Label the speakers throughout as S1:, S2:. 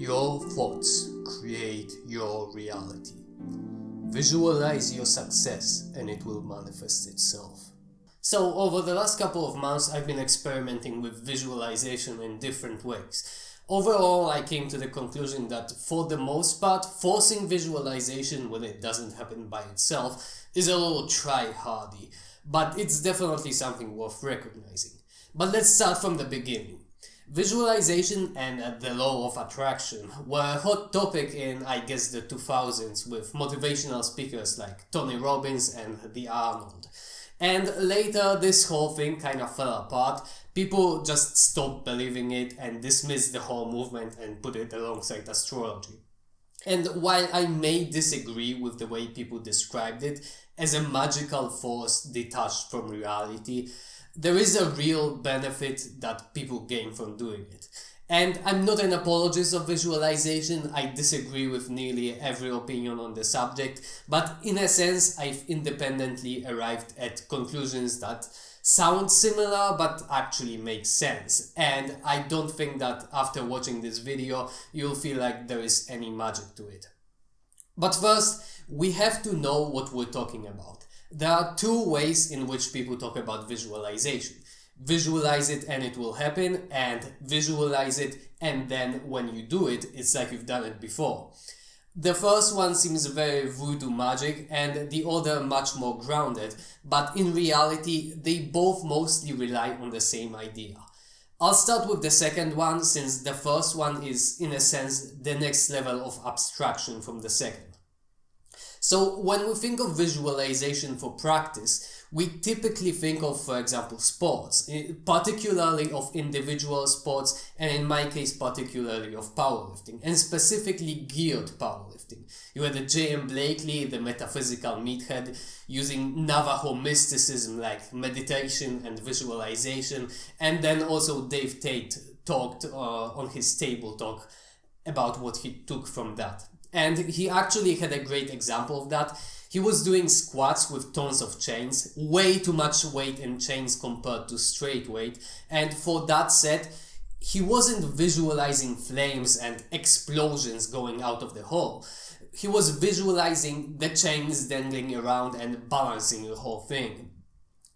S1: Your thoughts create your reality. Visualize your success and it will manifest itself. So over the last couple of months, I've been experimenting with visualization in different ways. Overall, I came to the conclusion that for the most part, forcing visualization when it doesn't happen by itself is a little try-hardy, but it's definitely something worth recognizing. But let's start from the beginning. Visualization and the law of attraction were a hot topic in, I guess, the 2000s with motivational speakers like Tony Robbins and the Arnold. And later this whole thing kind of fell apart. People just stopped believing it and dismissed the whole movement and put it alongside astrology. And while I may disagree with the way people described it as a magical force detached from reality, there is a real benefit that people gain from doing it. And I'm not an apologist of visualization, I disagree with nearly every opinion on the subject, but in a sense I've independently arrived at conclusions that sound similar but actually make sense. And I don't think that after watching this video you'll feel like there is any magic to it. But first, we have to know what we're talking about. There are two ways in which people talk about visualization. Visualize it and it will happen, and visualize it and then when you do it, it's like you've done it before. The first one seems very voodoo magic and the other much more grounded, but in reality, they both mostly rely on the same idea. I'll start with the second one since the first one is, in a sense, the next level of abstraction from the second. So when we think of visualization for practice, we typically think of, for example, sports, particularly of individual sports, and in my case, particularly of powerlifting, and specifically geared powerlifting. You had J.M. Blakely, the metaphysical meathead, using Navajo mysticism like meditation and visualization, and then also Dave Tate talked on his table talk about what he took from that. And he actually had a great example of that. He was doing squats with tons of chains, way too much weight in chains compared to straight weight. And for that set, he wasn't visualizing flames and explosions going out of the hole. He was visualizing the chains dangling around and balancing the whole thing,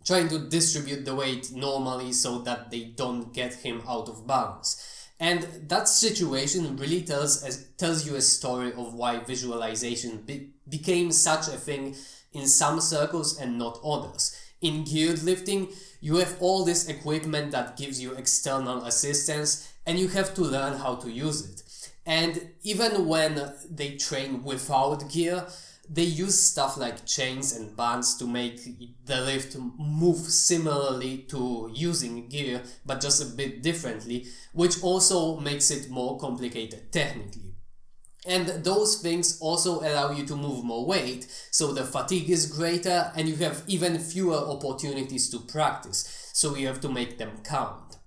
S1: trying to distribute the weight normally so that they don't get him out of balance. And that situation really tells you a story of why visualization became such a thing in some circles and not others. In geared lifting, you have all this equipment that gives you external assistance and you have to learn how to use it. And even when they train without gear, they use stuff like chains and bands to make the lift move similarly to using gear, but just a bit differently, which also makes it more complicated technically. And those things also allow you to move more weight, so the fatigue is greater and you have even fewer opportunities to practice, so you have to make them count.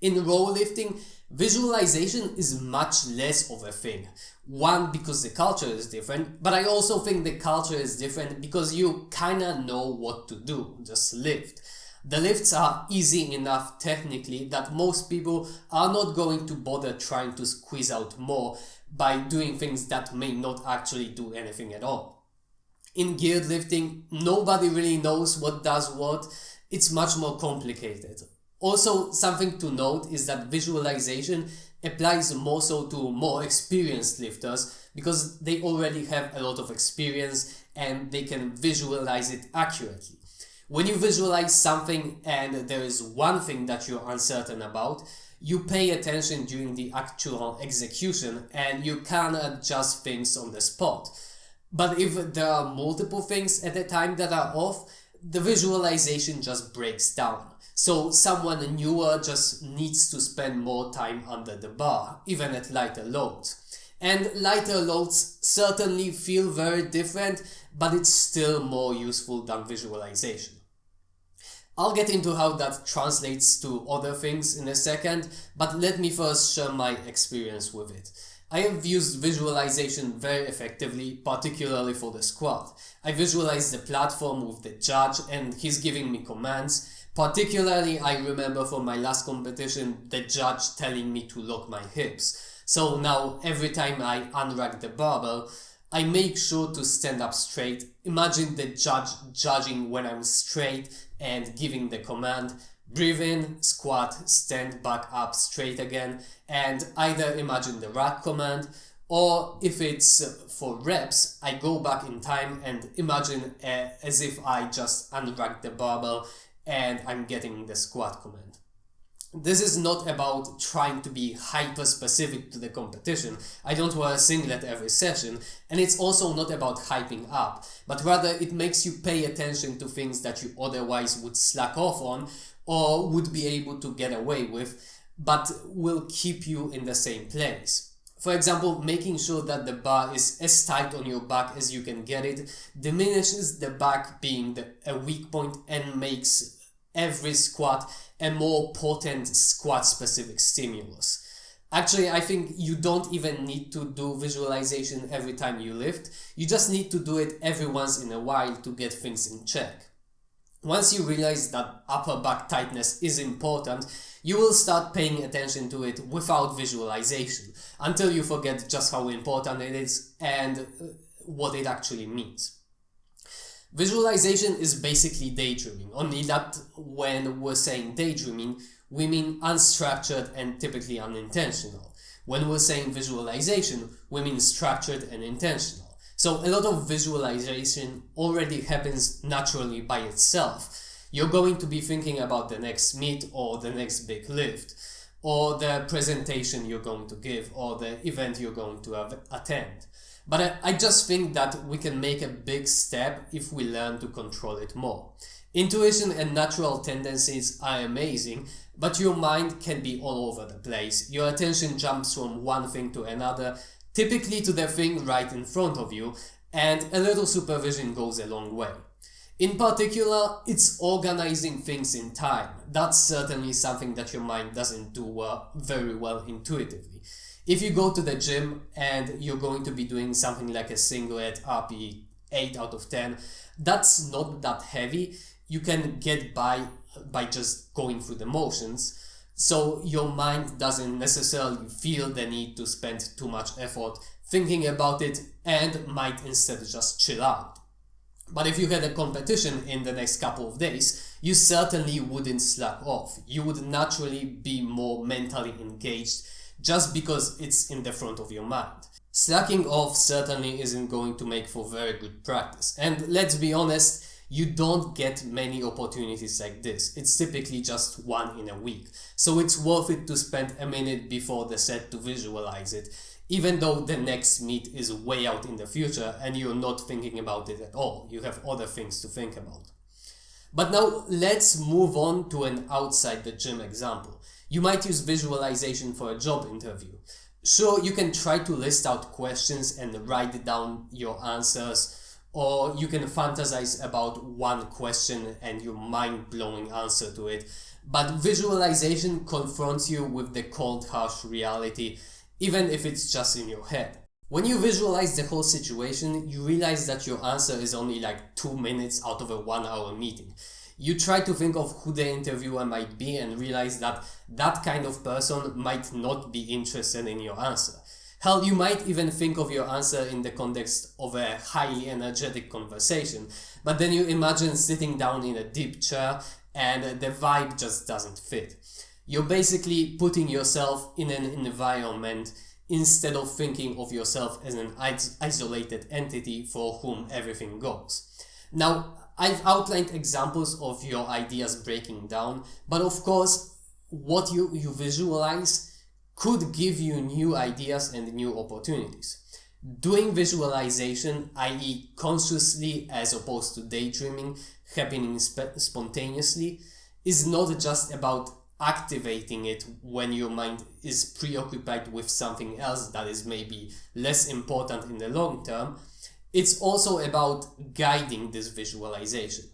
S1: In row lifting, visualization is much less of a thing. One, because the culture is different, but I also think the culture is different because you kinda know what to do, just lift. The lifts are easy enough technically that most people are not going to bother trying to squeeze out more by doing things that may not actually do anything at all. In geared lifting, nobody really knows what does what. It's much more complicated. Also, something to note is that visualization applies more so to more experienced lifters because they already have a lot of experience and they can visualize it accurately. When you visualize something and there is one thing that you're uncertain about, you pay attention during the actual execution and you can adjust things on the spot. But if there are multiple things at a time that are off, the visualization just breaks down. So someone newer just needs to spend more time under the bar, even at lighter loads. And lighter loads certainly feel very different, but it's still more useful than visualization. I'll get into how that translates to other things in a second, but let me first share my experience with it. I have used visualization very effectively, particularly for the squat. I visualize the platform with the judge and he's giving me commands. Particularly, I remember from my last competition, the judge telling me to lock my hips. So now every time I unrack the barbell, I make sure to stand up straight. Imagine the judge judging when I'm straight and giving the command. Breathe in, squat, stand back up straight again, and either imagine the rack command, or if it's for reps, I go back in time and imagine as if I just unracked the barbell and I'm getting the squat command. This is not about trying to be hyper specific to the competition. I don't wear a singlet every session, and it's also not about hyping up, but rather it makes you pay attention to things that you otherwise would slack off on or would be able to get away with, but will keep you in the same place. For example, making sure that the bar is as tight on your back as you can get it diminishes the back being a weak point and makes every squat a more potent squat-specific stimulus. Actually, I think you don't even need to do visualization every time you lift. You just need to do it every once in a while to get things in check. Once you realize that upper back tightness is important, you will start paying attention to it without visualization until you forget just how important it is and what it actually means. Visualization is basically daydreaming, only that when we're saying daydreaming, we mean unstructured and typically unintentional. When we're saying visualization, we mean structured and intentional. So a lot of visualization already happens naturally by itself. You're going to be thinking about the next meet or the next big lift, or the presentation you're going to give, or the event you're going to attend. But I just think that we can make a big step if we learn to control it more. Intuition and natural tendencies are amazing, but your mind can be all over the place. Your attention jumps from one thing to another, typically to the thing right in front of you, and a little supervision goes a long way. In particular, it's organizing things in time. That's certainly something that your mind doesn't do very well intuitively. If you go to the gym and you're going to be doing something like a singlet RP 8 out of 10, that's not that heavy. You can get by just going through the motions. So your mind doesn't necessarily feel the need to spend too much effort thinking about it and might instead just chill out. But if you had a competition in the next couple of days, you certainly wouldn't slack off. You would naturally be more mentally engaged just because it's in the front of your mind. Slacking off certainly isn't going to make for very good practice. And let's be honest, you don't get many opportunities like this. It's typically just one in a week. So it's worth it to spend a minute before the set to visualize it, even though the next meet is way out in the future and you're not thinking about it at all. You have other things to think about. But now let's move on to an outside the gym example. You might use visualization for a job interview. Sure, you can try to list out questions and write down your answers, or you can fantasize about one question and your mind-blowing answer to it. But visualization confronts you with the cold, harsh reality, even if it's just in your head. When you visualize the whole situation, you realize that your answer is only like 2 minutes out of a 1-hour meeting. You try to think of who the interviewer might be and realize that that kind of person might not be interested in your answer. Hell, you might even think of your answer in the context of a highly energetic conversation, but then you imagine sitting down in a deep chair and the vibe just doesn't fit. You're basically putting yourself in an environment instead of thinking of yourself as an isolated entity for whom everything goes. Now, I've outlined examples of your ideas breaking down, but of course, what you visualize could give you new ideas and new opportunities. Doing visualization, i.e. consciously as opposed to daydreaming, happening spontaneously, is not just about activating it when your mind is preoccupied with something else that is maybe less important in the long term. It's also about guiding this visualization.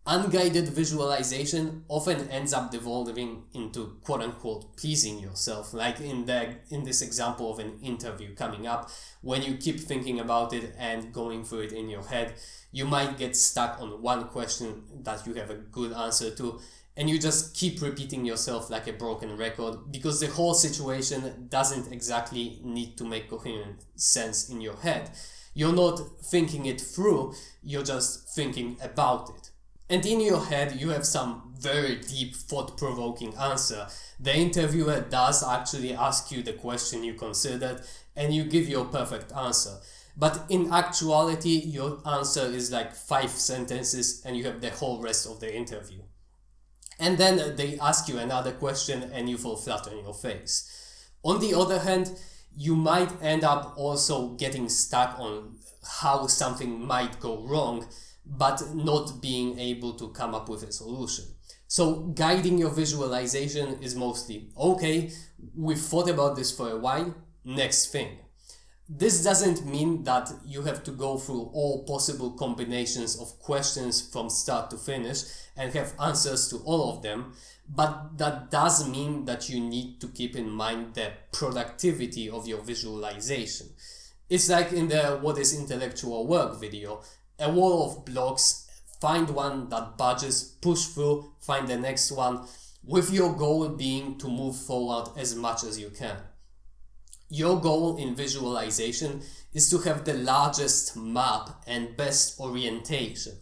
S1: Unguided visualization often ends up devolving into quote-unquote pleasing yourself, like in this example of an interview coming up. When you keep thinking about it and going through it in your head, you might get stuck on one question that you have a good answer to, and you just keep repeating yourself like a broken record because the whole situation doesn't exactly need to make coherent sense in your head. You're not thinking it through, you're just thinking about it. And in your head, you have some very deep, thought-provoking answer. The interviewer does actually ask you the question you considered, and you give your perfect answer. But in actuality, your answer is like 5 sentences, and you have the whole rest of the interview. And then they ask you another question, and you fall flat on your face. On the other hand, you might end up also getting stuck on how something might go wrong, but not being able to come up with a solution. So guiding your visualization is mostly, okay, we've thought about this for a while, next thing. This doesn't mean that you have to go through all possible combinations of questions from start to finish and have answers to all of them, but that does mean that you need to keep in mind the productivity of your visualization. It's like in the What is Intellectual Work video, a wall of blocks, find one that budges, push through, find the next one, with your goal being to move forward as much as you can. Your goal in visualization is to have the largest map and best orientation.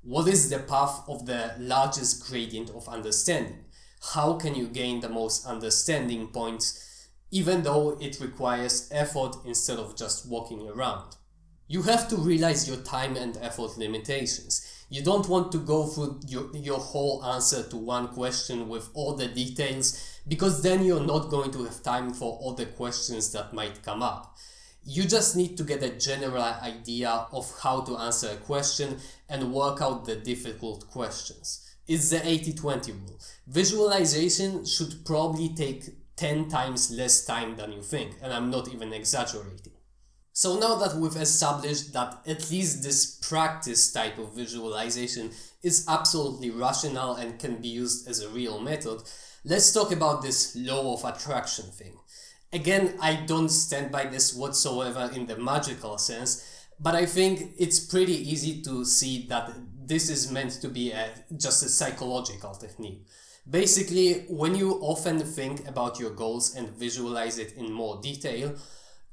S1: What is the path of the largest gradient of understanding? How can you gain the most understanding points, even though it requires effort instead of just walking around? You have to realize your time and effort limitations. You don't want to go through your whole answer to one question with all the details, because then you're not going to have time for all the questions that might come up. You just need to get a general idea of how to answer a question and work out the difficult questions. It's the 80-20 rule. Visualization should probably take 10 times less time than you think, and I'm not even exaggerating. So now that we've established that at least this practice type of visualization is absolutely rational and can be used as a real method, let's talk about this law of attraction thing. Again, I don't stand by this whatsoever in the magical sense, but I think it's pretty easy to see that this is meant to be just a psychological technique. Basically, when you often think about your goals and visualize it in more detail,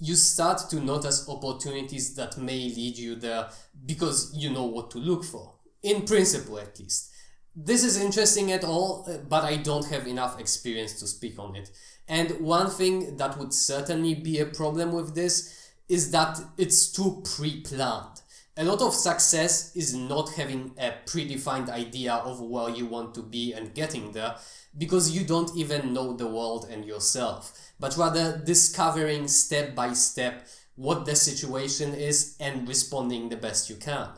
S1: you start to notice opportunities that may lead you there because you know what to look for. In principle, at least. This is interesting at all, but I don't have enough experience to speak on it. And one thing that would certainly be a problem with this is that it's too pre-planned. A lot of success is not having a predefined idea of where you want to be and getting there, because you don't even know the world and yourself, but rather discovering step by step what the situation is and responding the best you can.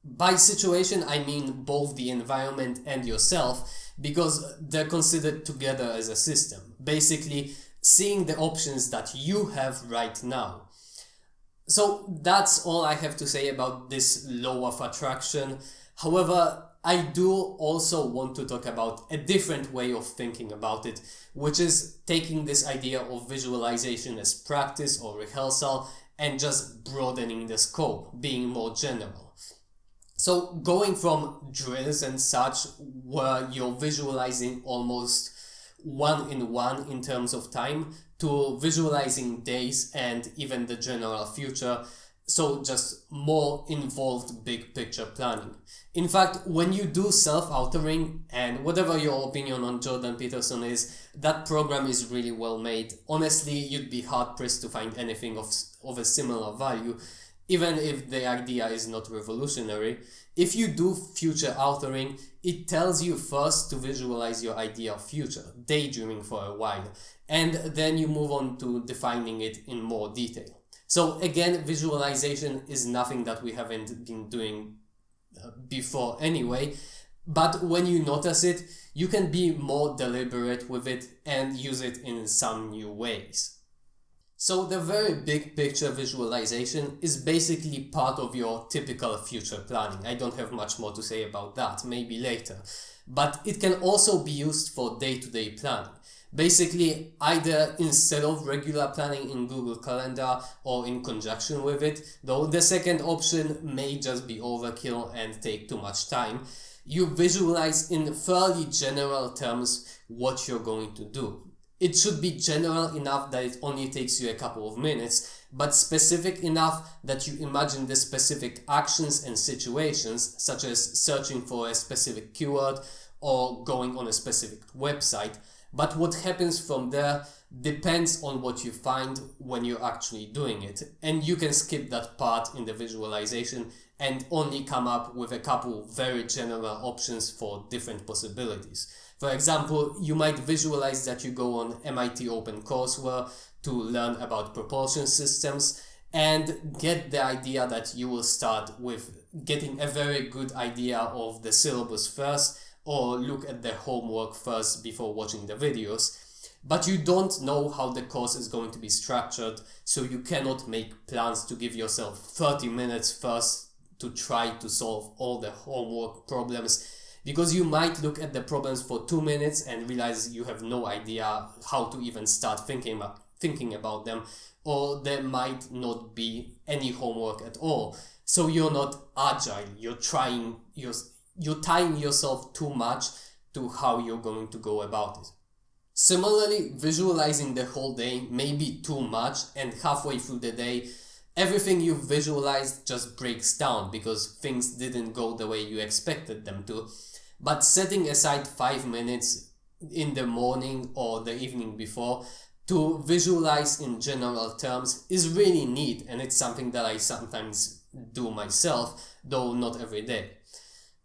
S1: By situation, I mean both the environment and yourself, because they're considered together as a system. Basically, seeing the options that you have right now. So that's all I have to say about this law of attraction. However, I do also want to talk about a different way of thinking about it, which is taking this idea of visualization as practice or rehearsal and just broadening the scope, being more general. So going from drills and such, where you're visualizing almost one-in-one in terms of time, to visualizing days and even the general future, so just more involved big picture planning. In fact, when you do self-authoring, and whatever your opinion on Jordan Peterson is, that program is really well made. Honestly, you'd be hard-pressed to find anything of a similar value, even if the idea is not revolutionary. If you do future authoring, it tells you first to visualize your idea of future, daydreaming for a while, and then you move on to defining it in more detail. So again, visualization is nothing that we haven't been doing before anyway, but when you notice it, you can be more deliberate with it and use it in some new ways. So the very big picture visualization is basically part of your typical future planning. I don't have much more to say about that, maybe later. But it can also be used for day-to-day planning. Basically, either instead of regular planning in Google Calendar or in conjunction with it, though the second option may just be overkill and take too much time. You visualize in fairly general terms what you're going to do. It should be general enough that it only takes you a couple of minutes, but specific enough that you imagine the specific actions and situations, such as searching for a specific keyword or going on a specific website. But what happens from there depends on what you find when you're actually doing it. And you can skip that part in the visualization and only come up with a couple very general options for different possibilities. For example, you might visualize that you go on MIT OpenCourseWare to learn about propulsion systems and get the idea that you will start with getting a very good idea of the syllabus first, or look at the homework first before watching the videos. But you don't know how the course is going to be structured, so you cannot make plans to give yourself 30 minutes first to try to solve all the homework problems, because you might look at the problems for 2 minutes and realize you have no idea how to even start thinking about them, or there might not be any homework at all. So you're not agile, you're tying yourself too much to how you're going to go about it. Similarly, visualizing the whole day may be too much, and halfway through the day, everything you visualized just breaks down because things didn't go the way you expected them to. But setting aside 5 minutes in the morning or the evening before to visualize in general terms is really neat, and it's something that I sometimes do myself, though not every day.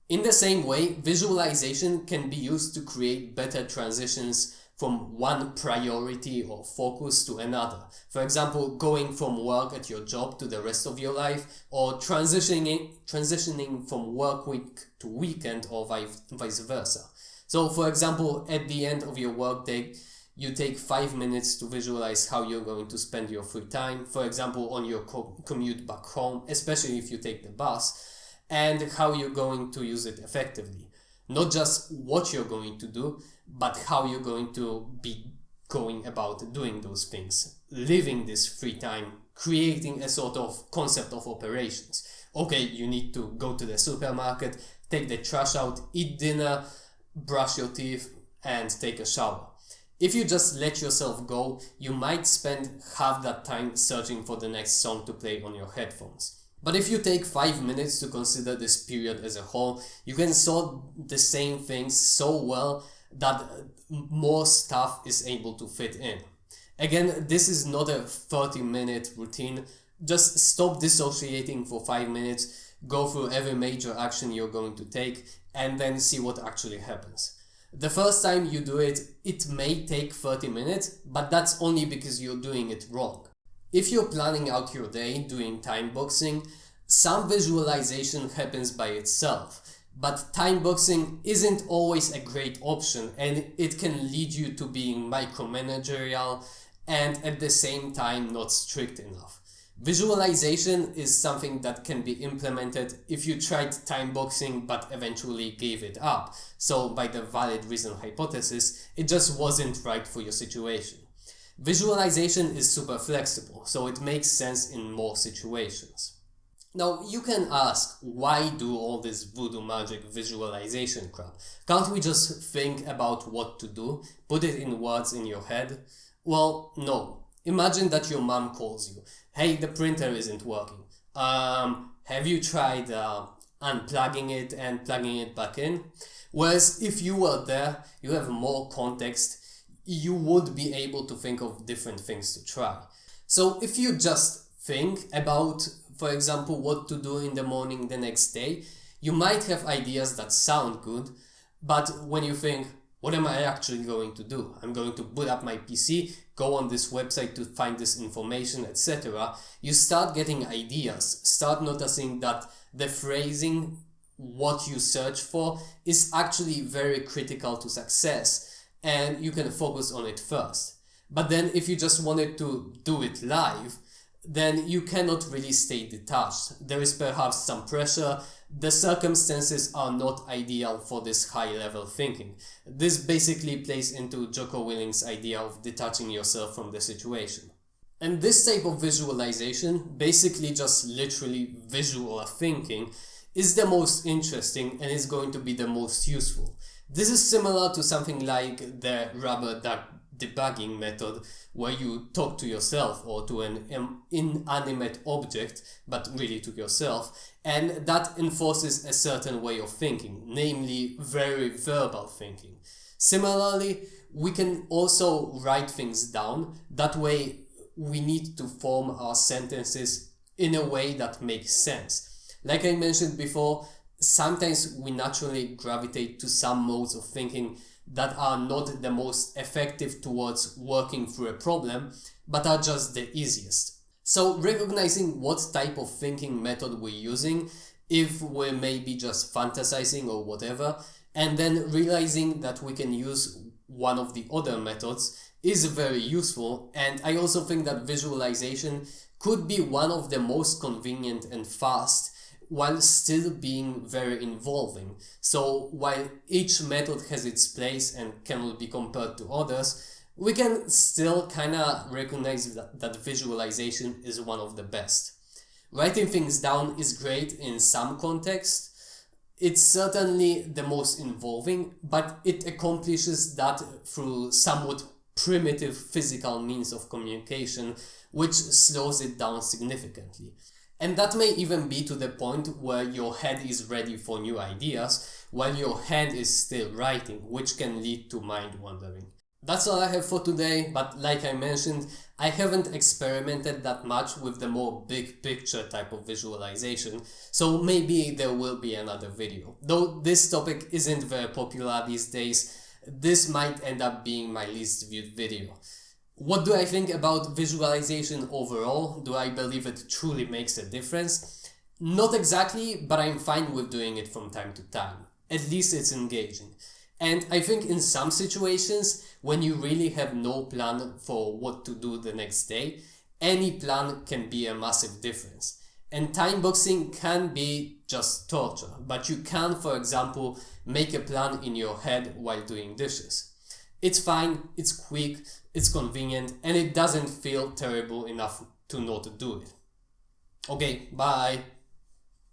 S1: In the same way, visualization can be used to create better transitions from one priority or focus to another. For example, going from work at your job to the rest of your life, or transitioning from work week to weekend, or vice versa. So for example, at the end of your workday, you take 5 minutes to visualize how you're going to spend your free time, for example, on your commute back home, especially if you take the bus, and how you're going to use it effectively. Not just what you're going to do, but how you're going to be going about doing those things, living this free time, creating a sort of concept of operations. Okay, you need to go to the supermarket, take the trash out, eat dinner, brush your teeth, and take a shower. If you just let yourself go, you might spend half that time searching for the next song to play on your headphones. But if you take 5 minutes to consider this period as a whole, you can sort the same things so well that more stuff is able to fit in. Again, this is not a 30-minute routine. Just stop dissociating for 5 minutes, go through every major action you're going to take, and then see what actually happens. The first time you do it, it may take 30 minutes, but that's only because you're doing it wrong. If you're planning out your day doing time boxing, some visualization happens by itself, but time boxing isn't always a great option, and it can lead you to being micromanagerial and at the same time not strict enough. Visualization is something that can be implemented if you tried time boxing but eventually gave it up. So by the valid reason hypothesis, it just wasn't right for your situation. Visualization is super flexible, so it makes sense in more situations. Now, you can ask, why do all this voodoo magic visualization crap? Can't we just think about what to do, put it in words in your head? Well, no. Imagine that your mom calls you. Hey, the printer isn't working. Have you tried unplugging it and plugging it back in? Whereas if you were there, you have more context, you would be able to think of different things to try. So if you just think about, for example, what to do in the morning the next day, you might have ideas that sound good, but when you think, what am I actually going to do? I'm going to boot up my PC, go on this website to find this information, etc. You start getting ideas, start noticing that the phrasing, what you search for, is actually very critical to success, and you can focus on it first. But then if you just wanted to do it live, then you cannot really stay detached. There is perhaps some pressure. The circumstances are not ideal for this high-level thinking. This basically plays into Jocko Willink's idea of detaching yourself from the situation. And this type of visualization, basically just literally visual thinking, is the most interesting and is going to be the most useful. This is similar to something like the rubber duck debugging method, where you talk to yourself or to an inanimate object, but really to yourself, and that enforces a certain way of thinking, namely very verbal thinking. Similarly, we can also write things down. That way we need to form our sentences in a way that makes sense. Like I mentioned before, sometimes we naturally gravitate to some modes of thinking that are not the most effective towards working through a problem, but are just the easiest. So recognizing what type of thinking method we're using, if we're maybe just fantasizing or whatever, and then realizing that we can use one of the other methods is very useful. And I also think that visualization could be one of the most convenient and fast, while still being very involving. So while each method has its place and cannot be compared to others, we can still kind of recognize that visualization is one of the best. Writing things down is great in some contexts. It's certainly the most involving, but it accomplishes that through somewhat primitive physical means of communication, which slows it down significantly. And that may even be to the point where your head is ready for new ideas, while your hand is still writing, which can lead to mind wandering. That's all I have for today, but like I mentioned, I haven't experimented that much with the more big picture type of visualization, so maybe there will be another video. Though this topic isn't very popular these days, this might end up being my least viewed video. What do I think about visualization overall? Do I believe it truly makes a difference? Not exactly, but I'm fine with doing it from time to time. At least it's engaging. And I think in some situations, when you really have no plan for what to do the next day, any plan can be a massive difference. And time boxing can be just torture, but you can, for example, make a plan in your head while doing dishes. It's fine, it's quick, it's convenient, and it doesn't feel terrible enough to not do it. Okay, bye!